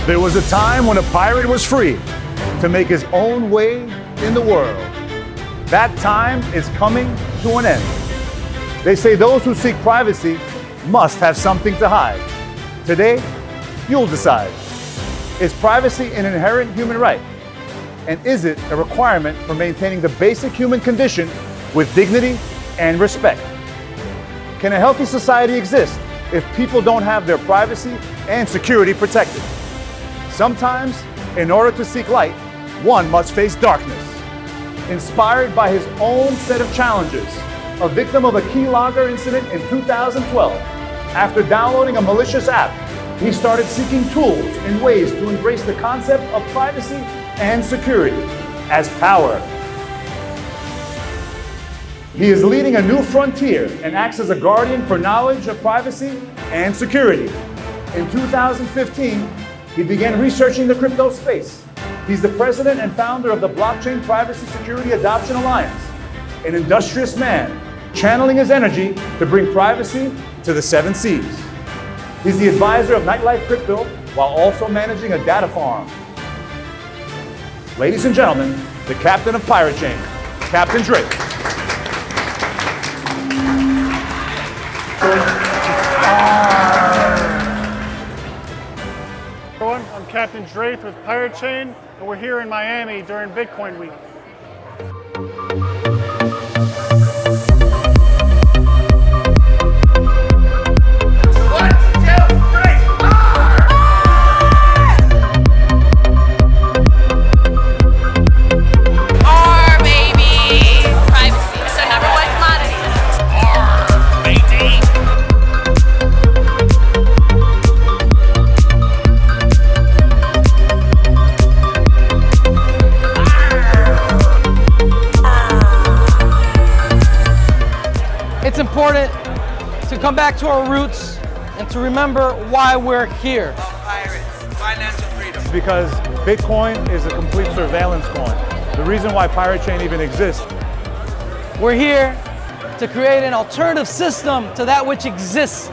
There was a time when a pirate was free to make his own way in the world. That time is coming to an end. They say those who seek privacy must have something to hide. Today, you'll decide. Is privacy an inherent human right? And is it a requirement for maintaining the basic human condition with dignity and respect? Can a healthy society exist if people don't have their privacy and security protected? Sometimes, in order to seek light, one must face darkness. Inspired by his own set of challenges, a victim of a keylogger incident in 2012, after downloading a malicious app, he started seeking tools and ways to embrace the concept of privacy and security as power. He is leading a new frontier and acts as a guardian for knowledge of privacy and security. In 2015, he began researching the crypto space. He's the president and founder of the Blockchain Privacy Security Adoption Alliance, an industrious man channeling his energy to bring privacy to the 7 seas. He's the advisor of Nightlife Crypto while also managing a data farm. Ladies and gentlemen, the captain of Pirate Chain, Captain Drake. Everyone, I'm Captain Drake with Pirate Chain, and we're here in Miami during Bitcoin Week. It's important to come back to our roots and to remember why we're here. Pirates, financial freedom. Because Bitcoin is a complete surveillance coin. The reason why Pirate Chain even exists. We're here to create an alternative system to that which exists.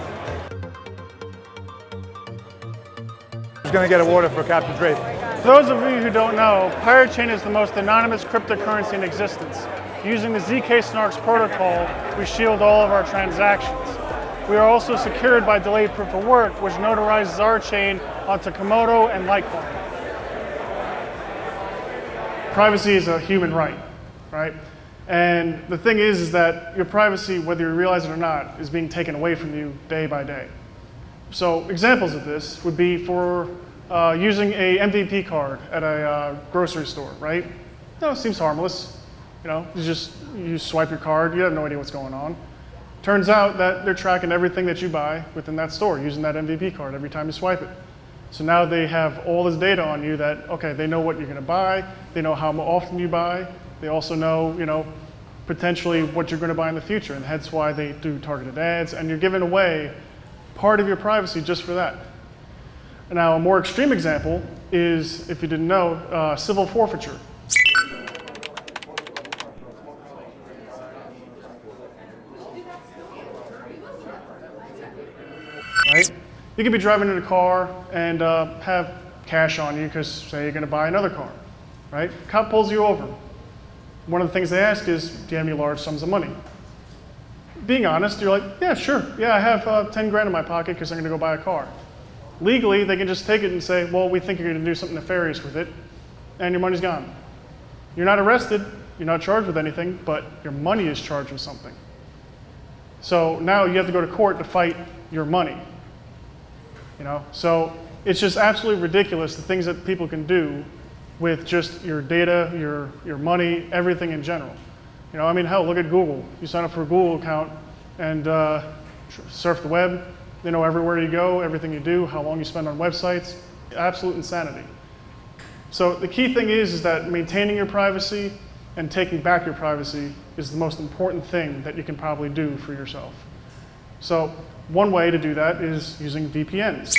He's going to get awarded for Captain Drake. For those of you who don't know, Pirate Chain is the most anonymous cryptocurrency in existence. Using the zk-SNARKs protocol, we shield all of our transactions. We are also secured by delayed proof of work, which notarizes our chain onto Komodo and Litecoin. Privacy is a human right, right? And the thing is that your privacy, whether you realize it or not, is being taken away from you day by day. So examples of this would be for using a MVP card at a grocery store, right? No, it seems harmless. You know, you swipe your card, you have no idea what's going on. Turns out that they're tracking everything that you buy within that store using that MVP card every time you swipe it. So now they have all this data on you that, okay, they know what you're gonna buy, they know how often you buy, they also know, potentially what you're gonna buy in the future, and that's why they do targeted ads, and you're giving away part of your privacy just for that. Now, a more extreme example is, if you didn't know, civil forfeiture. Right? You could be driving in a car and have cash on you because, say, you're going to buy another car, right? Cop pulls you over. One of the things they ask is, do you have any large sums of money? Being honest, you're like, yeah, sure. Yeah, I have 10 grand in my pocket because I'm going to go buy a car. Legally, they can just take it and say, well, we think you're going to do something nefarious with it, and your money's gone. You're not arrested, you're not charged with anything, but your money is charged with something. So now you have to go to court to fight your money. So it's just absolutely ridiculous the things that people can do with just your data, your money, everything in general. Hell, look at Google. You sign up for a Google account and surf the web. They know everywhere you go, everything you do, how long you spend on websites. Absolute insanity. So the key thing is that maintaining your privacy and taking back your privacy is the most important thing that you can probably do for yourself. So one way to do that is using VPNs.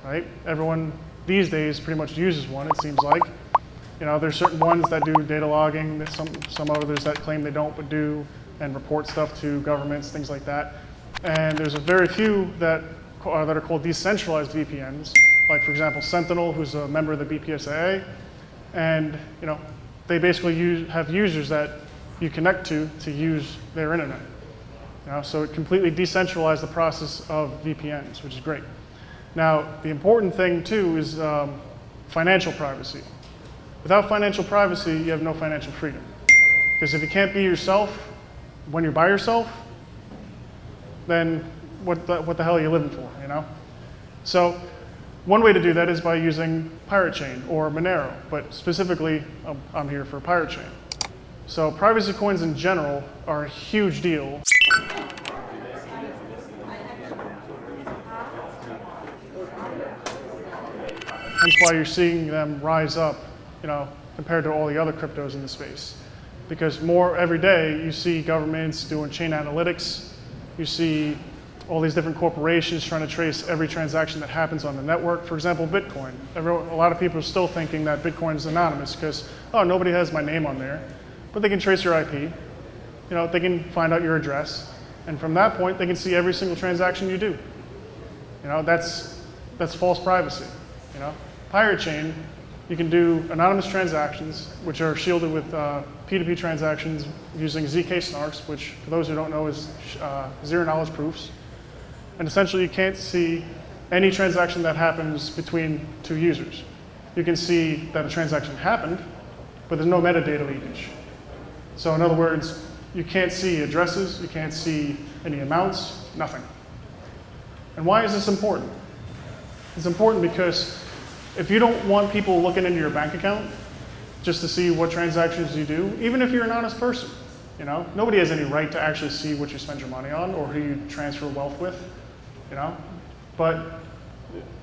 Right? Everyone these days pretty much uses one, it seems like. There's certain ones that do data logging, there's some others that claim they don't but do, and report stuff to governments, things like that. And there's a very few that are called decentralized VPNs, like for example Sentinel, who's a member of the BPSAA, and they basically have users that you connect to use their internet. So it completely decentralized the process of VPNs, which is great. Now, the important thing too is financial privacy. Without financial privacy, you have no financial freedom. Because if you can't be yourself when you're by yourself, then what the hell are you living for, So one way to do that is by using Pirate Chain or Monero, but specifically, I'm here for Pirate Chain. So privacy coins in general are a huge deal. Hence why you're seeing them rise up, compared to all the other cryptos in the space. Because every day you see governments doing chain analytics, you see all these different corporations trying to trace every transaction that happens on the network. For example, Bitcoin. A lot of people are still thinking that Bitcoin is anonymous because, nobody has my name on there. But they can trace your IP. They can find out your address. And from that point, they can see every single transaction you do. That's false privacy. Pirate Chain, you can do anonymous transactions, which are shielded with P2P transactions using zk-SNARKs, which for those who don't know is zero-knowledge proofs. And essentially you can't see any transaction that happens between two users. You can see that a transaction happened, but there's no metadata leakage. So in other words, you can't see addresses, you can't see any amounts, nothing. And why is this important? It's important because if you don't want people looking into your bank account just to see what transactions you do, even if you're an honest person, nobody has any right to actually see what you spend your money on or who you transfer wealth with, But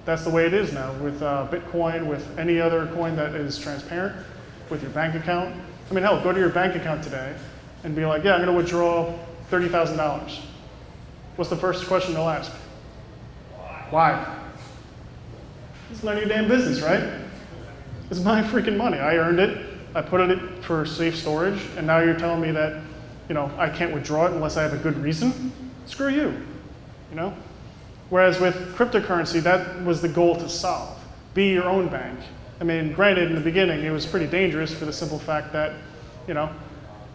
that's the way it is now with Bitcoin, with any other coin that is transparent, with your bank account. Hell, go to your bank account today and be like, yeah, I'm going to withdraw $30,000. What's the first question they'll ask? Why? It's none of your damn business, right? It's my freaking money. I earned it. I put it for safe storage, and now you're telling me that, I can't withdraw it unless I have a good reason? Screw you, Whereas with cryptocurrency, that was the goal to solve. Be your own bank. Granted, in the beginning, it was pretty dangerous for the simple fact that,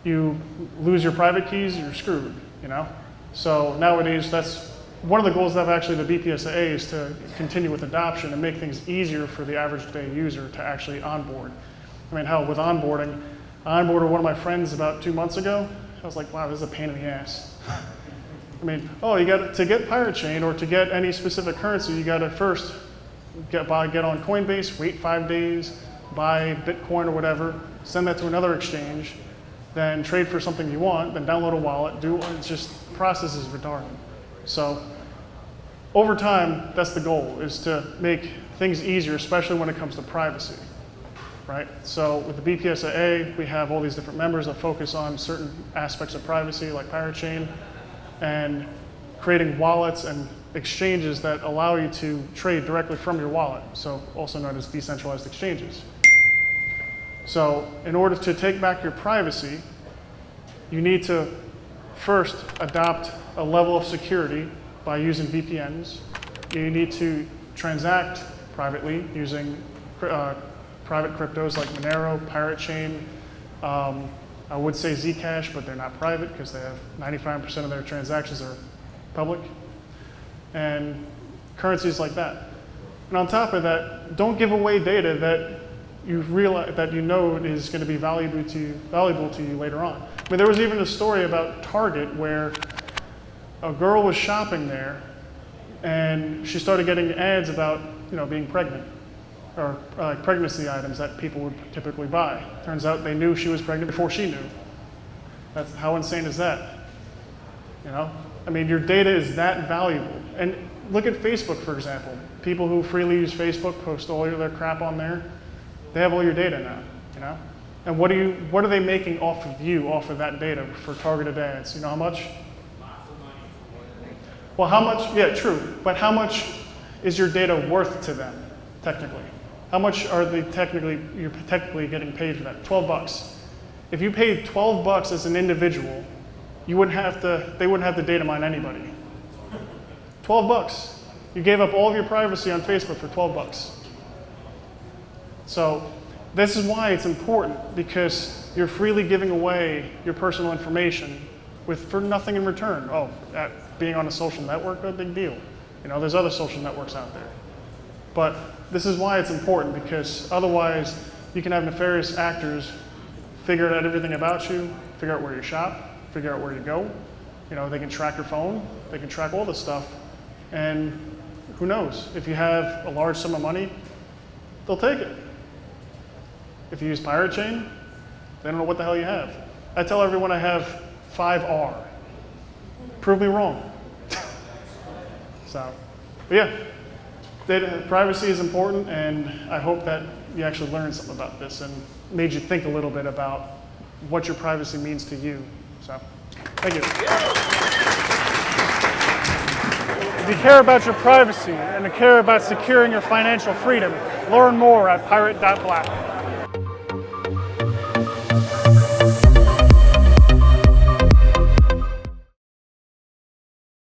you lose your private keys, you're screwed, So nowadays, that's one of the goals of actually the BPSAA is to continue with adoption and make things easier for the average day user to actually onboard. Hell, with onboarding, I onboarded one of my friends about 2 months ago. I was like, wow, this is a pain in the ass. To get Pirate Chain or to get any specific currency, you got to first get on Coinbase, wait 5 days, buy Bitcoin or whatever, send that to another exchange, then trade for something you want, then download a wallet, it's just, process is retarded. So over time, that's the goal, is to make things easier, especially when it comes to privacy, right? So with the BPSAA, we have all these different members that focus on certain aspects of privacy, like Pirate Chain, and creating wallets and exchanges that allow you to trade directly from your wallet, so also known as decentralized exchanges. So in order to take back your privacy, you need to first adopt a level of security by using VPNs. You need to transact privately using private cryptos like Monero, Pirate Chain. I would say Zcash, but they're not private because they have 95% of their transactions are public. And currencies like that. And on top of that, don't give away data that you realize that is going to be valuable to you later on. There was even a story about Target where a girl was shopping there, and she started getting ads about being pregnant, or pregnancy items that people would typically buy. Turns out they knew she was pregnant before she knew. That's how insane is that? Your data is that valuable. And look at Facebook, for example. People who freely use Facebook, post all their crap on there. They have all your data now, And what are they making off of you, off of that data for targeted ads? You know how much? Well, how much? Yeah, true. But how much is your data worth to them, technically? How much are you're technically getting paid for that? $12. If you paid $12 as an individual, they wouldn't have to data mine anybody. $12. You gave up all of your privacy on Facebook for $12. So this is why it's important, because you're freely giving away your personal information for nothing in return. Oh, being on a social network, no big deal. There's other social networks out there. But this is why it's important, because otherwise you can have nefarious actors figure out everything about you, figure out where you shop, figure out where you go. They can track your phone, they can track all this stuff, and who knows? If you have a large sum of money, they'll take it. If you use Pirate Chain, they don't know what the hell you have. I tell everyone I have 5 ARRR. Prove me wrong. So, but yeah, data privacy is important, and I hope that you actually learned something about this and made you think a little bit about what your privacy means to you. So, thank you. If you care about your privacy and care about securing your financial freedom, learn more at pirate.black.